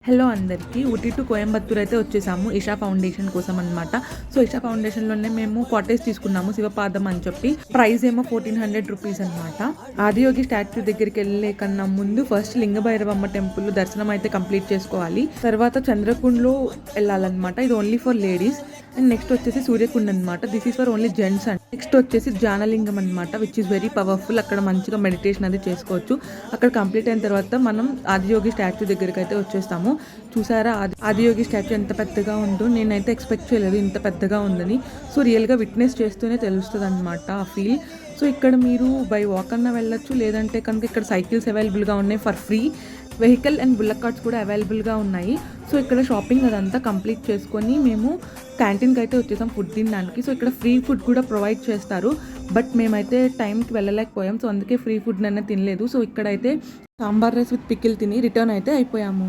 Hello అందరికీ. Ooty to Coimbatore అయితే వచ్చేసాము ఇషా ఫౌండేషన్ కోసం అనమాట. సో ఇషా ఫౌండేషన్‌లోనే మేము కాటేజ్ తీసుకున్నాము శివపాదం అని చెప్పి. ప్రైస్ ఏమో 1400 రూపీస్ అనమాట. ఆదియోగి స్టాచ్యూ దగ్గరికెళ్ళే కన్నా ముందు ఫస్ట్ లింగభైరవమ్మ టెంపుల్ దర్శనం అయితే కంప్లీట్ చేసుకోవాలి. తర్వాత చంద్రకుండ్‌లో వెళ్ళాలన్నమాట. ఇది only for ladies. And next వచ్చేసి సూర్యకుండ్ అనమాట. This is for only gents and next వచ్చేసి జ్ఞానలింగం అనమాట, విచ్ ఈస్ వెరీ పవర్ఫుల్. అక్కడ మంచిగా మెడిటేషన్ అది చేసుకోవచ్చు. అక్కడ కంప్లీట్ అయిన తర్వాత మనం ఆదియోగి స్టాచ్యూ దగ్గరికి అయితే వచ్చేస్తాము. చూసారా ఆదియోగి స్టాచ్యూ ఎంత పెద్దగా ఉందో. నేనైతే ఎక్స్పెక్ట్ చేయలేదు ఇంత పెద్దగా ఉందని. సో రియల్గా విట్నెస్ చేస్తూనే తెలుస్తుంది అనమాట ఆ ఫీల్. సో ఇక్కడ మీరు బై వాక్ అన్నా వెళ్ళొచ్చు, లేదంటే కనుక ఇక్కడ సైకిల్స్ అవైలబుల్గా ఉన్నాయి for free. Vehicle and bullock carts కూడా అవైలబుల్గా ఉన్నాయి. సో ఇక్కడ షాపింగ్ అదంతా కంప్లీట్ చేసుకొని మేము క్యాంటీన్కి అయితే వచ్చేసాం ఫుడ్ తినడానికి. సో ఇక్కడ ఫ్రీ ఫుడ్ కూడా ప్రొవైడ్ చేస్తారు. బట్ మేమైతే టైంకి వెళ్ళలేకపోయాం. సో అందుకే ఫ్రీ ఫుడ్ నన్ను తినలేదు. సో ఇక్కడైతే సాంబార్ రైస్ విత్ పికిల్ తిని రిటర్న్ అయితే అయిపోయాము.